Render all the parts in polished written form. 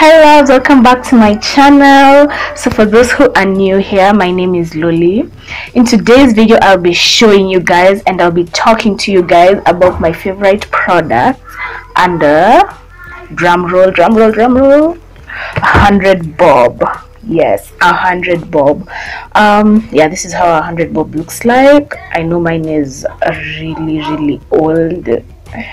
Hi loves, welcome back to my channel. So for those who are new here, my name is Lollie. In today's video I'll be showing you guys and I'll be talking to you guys about my favorite product under drum roll 100 bob. Yes, 100 bob. Yeah, this is how 100 bob looks like. I know mine is really old.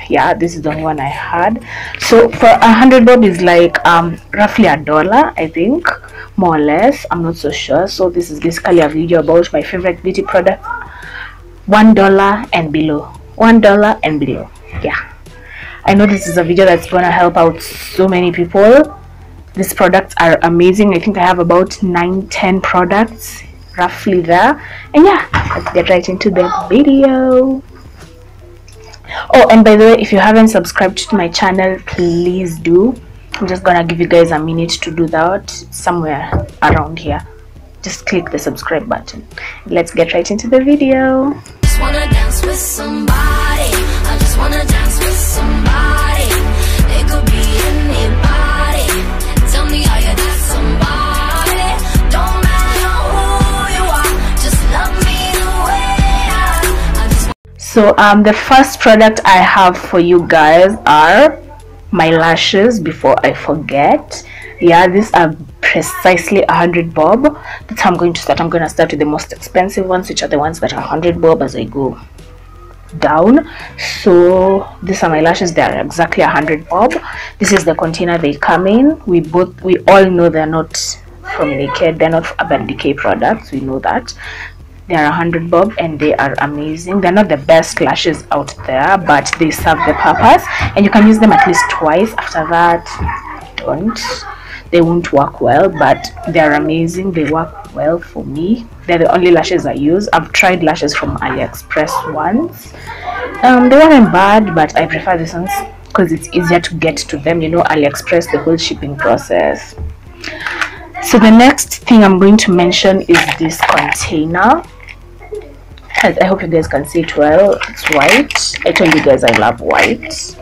Yeah, this is the only one I had. So for 100 bob is like roughly $1, I think, more or less. I'm not so sure. So this is basically a video about my favorite beauty product, $1 and below. $1 and below. Yeah, I know this is a video that's gonna help out so many people. These products are amazing. I think I have about 9-10 products roughly there. And yeah, let's get right into the video. Oh, and by the way, if you haven't subscribed to my channel, please do. I'm just gonna give you guys a minute to do that, somewhere around here. Just click the subscribe button. Let's get right into the video. Just wanna dance with somebody. I just wanna dance with somebody. It could be anybody. Tell me how you got somebody. Don't matter who you are, just love me the way I just. So the first product I have for you guys are my lashes. Before I forget, yeah, these are precisely 100 bob. That's how I'm going to start. I'm going to start with the most expensive ones, which are the ones that are 100 bob as I go down. So these are my lashes. They are exactly 100 bob. This is the container they come in. We all know they're not from Naked. They're not Urban Decay products. We know that. They are 100 bob and they are amazing. They're not the best lashes out there, but they serve the purpose, and you can use them at least twice. After that, they won't work well, but they're amazing. They work well for me. They're the only lashes I use. I've tried lashes from AliExpress once. They weren't bad, but I prefer these ones because it's easier to get to them. You know, AliExpress, the whole shipping process. So the next thing I'm going to mention is this container. I hope you guys can see it well. It's white. I told you guys I love white.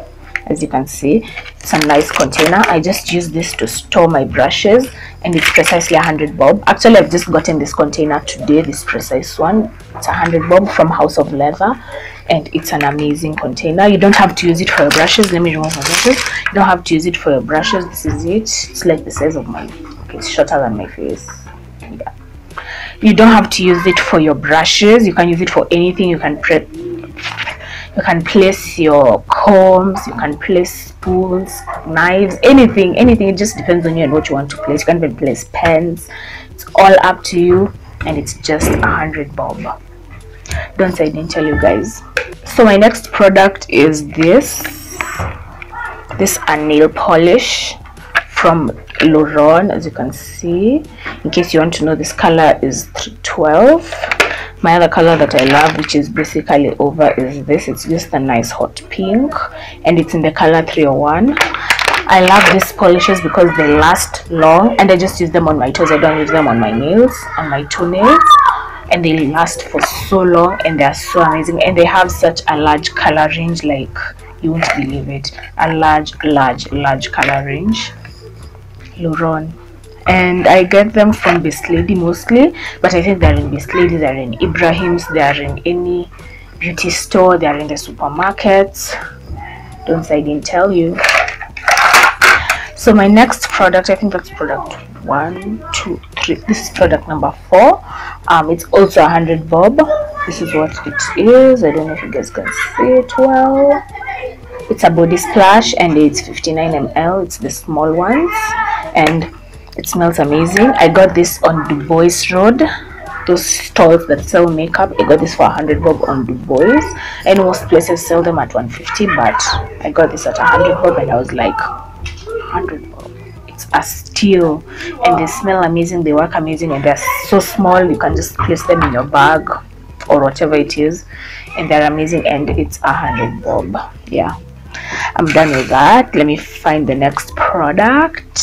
As you can see, it's a nice container. I just use this to store my brushes, and it's precisely 100 bob. Actually, I've just gotten this container today, this precise one. It's 100 bob from House of Leather, and it's an amazing container. You don't have to use it for your brushes. Let me remove my brushes. You don't have to use it for your brushes. This is it. It's like the size of my, okay, it's shorter than my face. Yeah, you don't have to use it for your brushes. You can use it for anything. You can place your combs, you can place spoons, knives, anything. It just depends on you and what you want to place. You can even place pens. It's all up to you, and it's just 100 bob. Don't say I didn't tell you guys. So my next product is this nail polish from Laurent. As you can see, in case you want to know, this color is 312. My other color that I love, which is basically over, is this. It's just a nice hot pink, and it's in the color 301. I love these polishes because they last long, and I just use them on my toes. I don't use them on my nails, on my toenails, and they last for so long, and they are so amazing. And they have such a large color range, like you won't believe it. A large color range. Laurent. And I get them from Best Lady mostly, but I think they're in Best Lady, they're in Ibrahim's, they're in any beauty store, they're in the supermarkets. Don't say I didn't tell you. So my next product, I think that's product 1, 2, 3. This is product number 4. It's also 100 bob. This is what it is. I don't know if you guys can see it well. It's a body splash, and it's 59 ml. It's the small ones, and it smells amazing. I got this on Du Bois Road, those stores that sell makeup. I got this for 100 bob on Du Bois, and most places sell them at 150, but I got this at 100 bob, and I was like, 100 bob, it's a steal. And they smell amazing, they work amazing, and they're so small. You can just place them in your bag or whatever it is, and they're amazing, and it's 100 bob. Yeah, I'm done with that. Let me find the next product.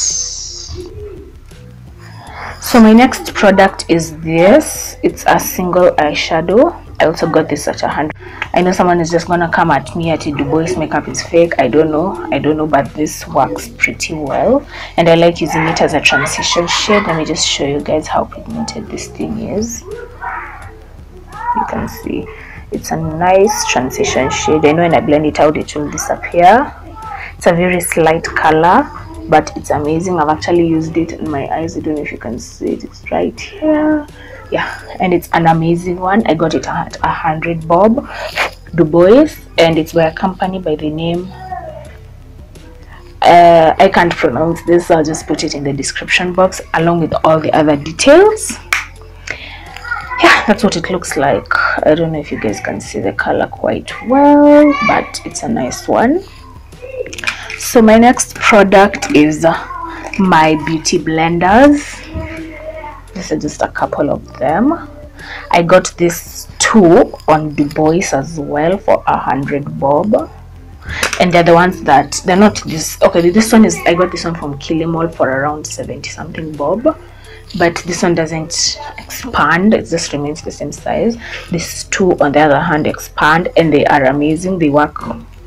So my next product is this. It's a single eyeshadow. I also got this at 100. I know someone is just gonna come at me at Du Bois makeup is fake. I don't know, but this works pretty well, and I like using it as a transition shade. Let me just show you guys how pigmented this thing is. You can see it's a nice transition shade. I know when I blend it out it will disappear. It's a very slight color, but it's amazing. I've actually used it in my eyes. I don't know if you can see it. It's right here. Yeah, and it's an amazing one. I got it at 100 bob, Du Bois, and it's by a company by the name I can't pronounce this, so I'll just put it in the description box along with all the other details. Yeah, that's what it looks like. I don't know if you guys can see the color quite well, but it's a nice one. So my next product is my beauty blenders. This is just a couple of them. I got this 2 on Du Bois as well for 100 bob, and they're the ones that they're not this. Okay, this one is, I got this one from Kilimall for around 70 something bob, but this one doesn't expand, it just remains the same size. These 2 on the other hand expand, and they are amazing. They work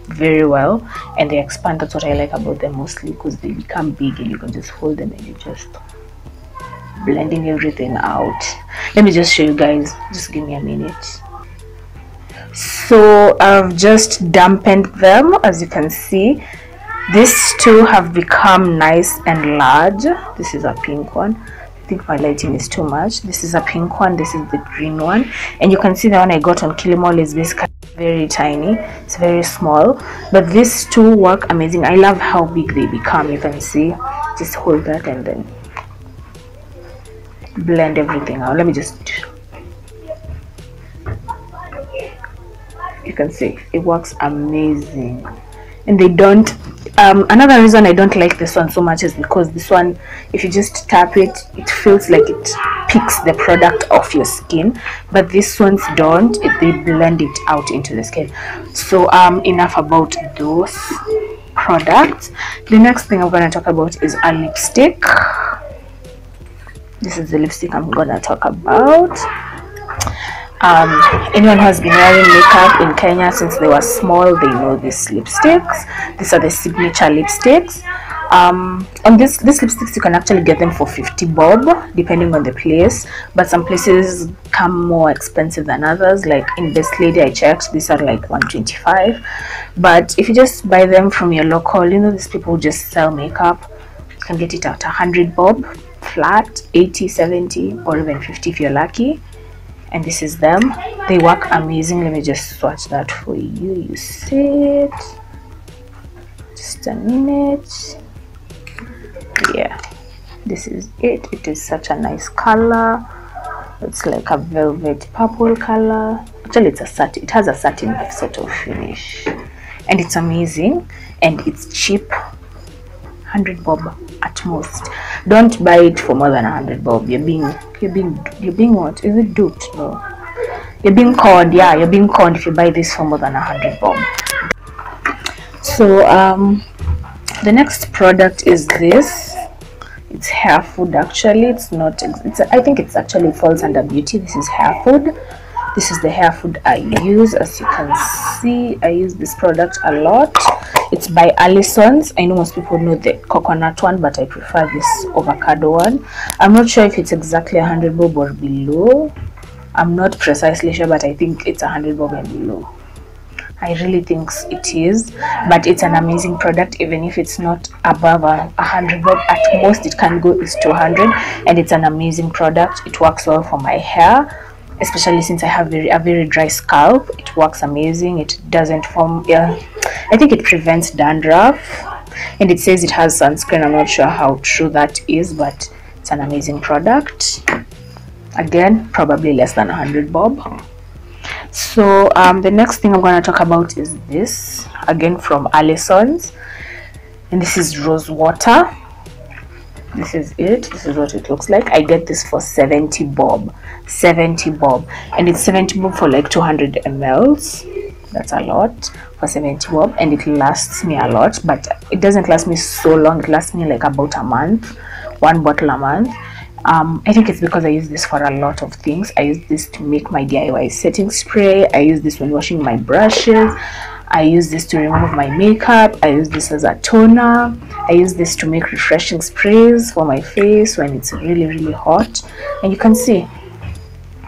very well and they expand. That's what I like about them mostly, because they become big and you can just hold them and you just blending everything out. Let me just show you guys, just give me a minute. So I've just dampened them. As you can see, these 2 have become nice and large. This is a pink one. I think my lighting is too much. This is a pink one, this is the green one, and you can see the one I got on Kilimall is basically very tiny. It's very small, but these 2 work amazing. I love how big they become. You can see, just hold that and then blend everything out. Let me just, you can see it works amazing. And they don't another reason I don't like this one so much is because this one, if you just tap it, it feels like it picks the product off your skin, but these ones don't. They blend it out into the skin. So enough about those products. The next thing I'm going to talk about is a lipstick. This is the lipstick I'm gonna talk about. Anyone who has been wearing makeup in Kenya since they were small, they know these lipsticks. These are the signature lipsticks. On these lipsticks, you can actually get them for 50 bob depending on the place, but some places come more expensive than others. Like in Best Lady, I checked, these are like 125. But if you just buy them from your local, you know, these people who just sell makeup, you can get it at 100 bob flat, 80, 70, or even 50 if you're lucky. And this is them. They work amazing. Let me just swatch that for you. You see it? Just a minute. Yeah, this is it. It is such a nice color. It's like a velvet purple color. Actually, it's a satin. It has a satin sort of finish, and it's amazing. And it's cheap. 100 bob at most. Don't buy it for more than 100 bob. You're being what? Is it duped? No, you're being conned. Yeah, you're being conned if you buy this for more than 100 bob. So the next product is this. It's hair food. Actually, it's not, I think it's actually falls under beauty. This is hair food. This is the hair food I use. As you can see, I use this product a lot. It's by Allison's. I know most people know the coconut one, but I prefer this avocado one. I'm not sure if it's exactly 100 bob or below. I'm not precisely sure, but I think it's 100 bob and below. I really think it is, but it's an amazing product. Even if it's not above 100 bob, at most it can go is 200, and it's an amazing product. It works well for my hair, especially since I have a very dry scalp. It works amazing. It doesn't form, yeah, I think it prevents dandruff, and it says it has sunscreen. I'm not sure how true that is, but it's an amazing product. Again, probably less than 100 bob. So the next thing I'm going to talk about is this, again from Allison's, and this is rose water. This is it. This is what it looks like. I get this for 70 bob. 70 bob, and it's 70 bob for like 200 mls. That's a lot for 70 bob, and it lasts me a lot, but it doesn't last me so long. It lasts me like about a month, one bottle a month. I think it's because I use this for a lot of things. I use this to make my DIY setting spray. I use this when washing my brushes. I use this to remove my makeup. I use this as a toner. I use this to make refreshing sprays for my face when it's really hot. And you can see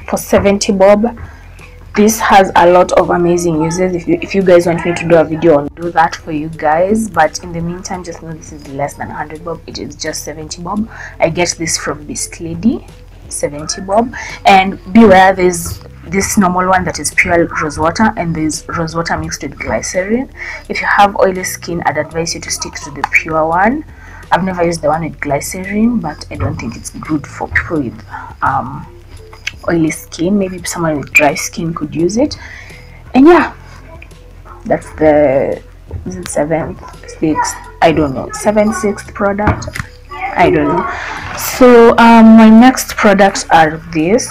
for 70 bob, this has a lot of amazing uses. If you guys want me to do a video, I'll do that for you guys, but in the meantime, just know this is less than 100 bob. It is just 70 bob. I get this from Beast Lady, 70 bob. And beware, there's this normal one that is pure rose water, and there's rose water mixed with glycerin. If you have oily skin, I'd advise you to stick to the pure one. I've never used the one with glycerin, but I don't think it's good for people with oily skin. Maybe someone with dry skin could use it. And yeah, that's the, is it 7th, 6th, I don't know, 7th, 6th product, I don't know. So my next products are this.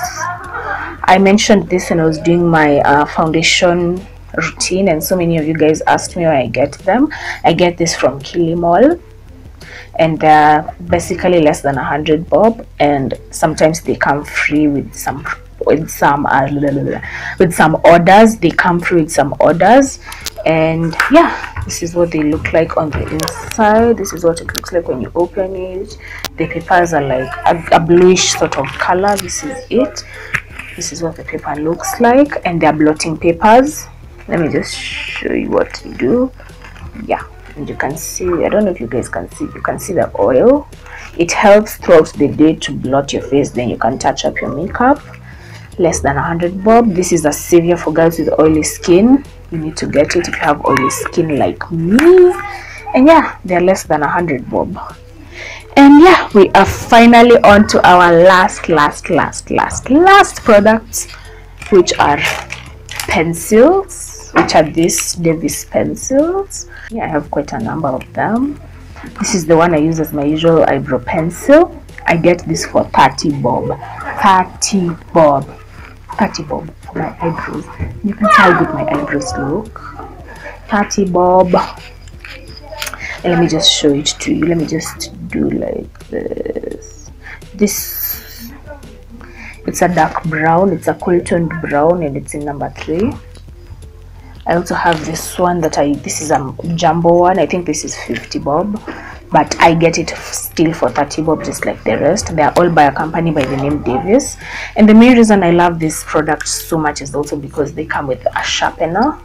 I mentioned this when I was doing my foundation routine, and so many of you guys asked me where I get them. I get this from Kilimall, and they're basically less than 100 bob, and sometimes they come free with some orders. They come free with some orders. And yeah, this is what they look like on the inside. This is what it looks like when you open it. The papers are like a bluish sort of color. This is it. This is what the paper looks like, and they're blotting papers. Let me just show you what to do. Yeah, and you can see, I don't know if you guys can see, you can see the oil. It helps throughout the day to blot your face, then you can touch up your makeup. Less than 100 bob. This is a savior for girls with oily skin. You need to get it if you have oily skin like me. And yeah, they're less than 100 bob. And yeah, we are finally on to our last products, which are pencils, which are these Davis pencils. Yeah, I have quite a number of them. This is the one I use as my usual eyebrow pencil. I get this for 30 bob. 30 bob. 30 bob for my eyebrows. You can see how good my eyebrows look. 30 bob. And let me just show it to you. Let me just do like this. This, it's a dark brown. It's a cool toned brown, and it's in number 3. I also have this one that this is a jumbo one. I think this is 50 bob, but I get it still for 30 bob, just like the rest. They are all by a company by the name Davis. And the main reason I love this product so much is also because they come with a sharpener,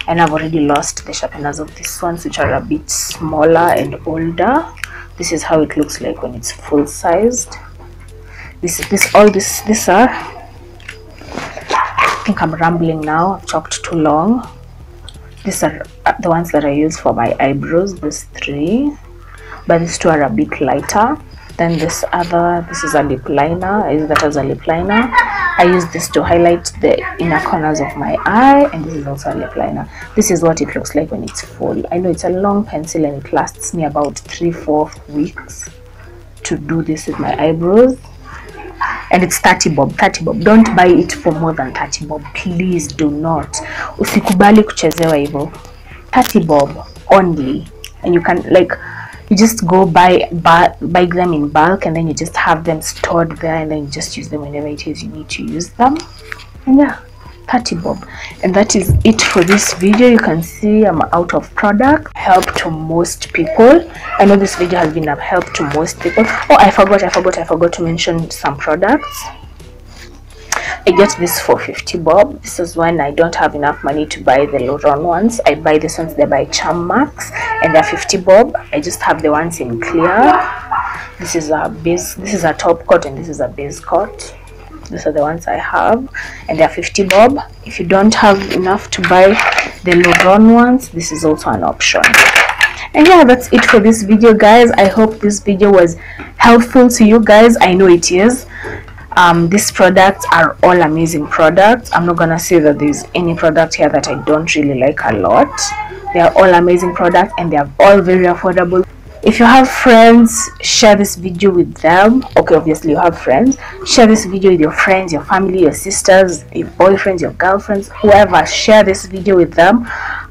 and I've already lost the sharpeners of these ones, which are a bit smaller and older. This is how it looks like when it's full sized. These are, I think I'm rambling now, I've talked too long. These are the ones that I use for my eyebrows, these 3, but these 2 are a bit lighter than this other. This is a lip liner. I use that as a lip liner. I use this to highlight the inner corners of my eye, and this is also a lip liner. This is what it looks like when it's full. I know it's a long pencil, and it lasts me about 3-4 weeks to do this with my eyebrows. And it's 30 bob. 30 bob. Don't buy it for more than 30 bob, please do not. Usikubali kuchezewa hivyo. 30 bob only. And you can, like, you just go buy them in bulk, and then you just have them stored there, and then you just use them whenever it is you need to use them. And yeah, 30 bob. And that is it for this video. You can see I'm out of product. Help to most people. I know this video has been a help to most people. Oh, I forgot to mention some products. I get this for 50 bob. This is when I don't have enough money to buy the Loron ones. I buy these ones, they're by Charm Max, and they're 50 bob. I just have the ones in clear. This is a base, this is a top coat, and this is a base coat. These are the ones I have, and they're 50 bob. If you don't have enough to buy the Loron ones, this is also an option. And yeah, that's it for this video, guys. I hope this video was helpful to you guys. I know it is. These products are all amazing products. I'm not gonna say that there's any product here that I don't really like a lot. They are all amazing products, and they are all very affordable. If you have friends, share this video with them. Okay, obviously you have friends. Share this video with your friends, your family, your sisters, your boyfriends, your girlfriends, whoever. Share this video with them.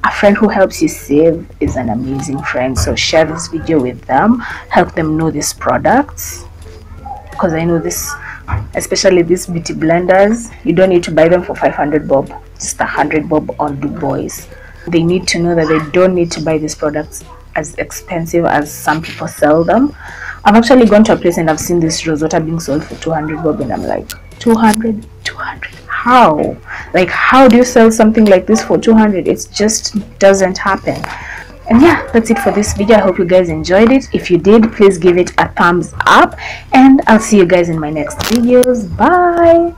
A friend who helps you save is an amazing friend, so share this video with them. Help them know these products. because I know this, especially these beauty blenders, you don't need to buy them for 500 bob, just 100 bob on the boys. They need to know that they don't need to buy these products as expensive as some people sell them. I've actually gone to a place and I've seen this rose water being sold for 200 bob, and I'm like, 200, how? Like, how do you sell something like this for 200? It just doesn't happen. And yeah, that's it for this video. I hope you guys enjoyed it. If you did, please give it a thumbs up, and I'll see you guys in my next videos. Bye.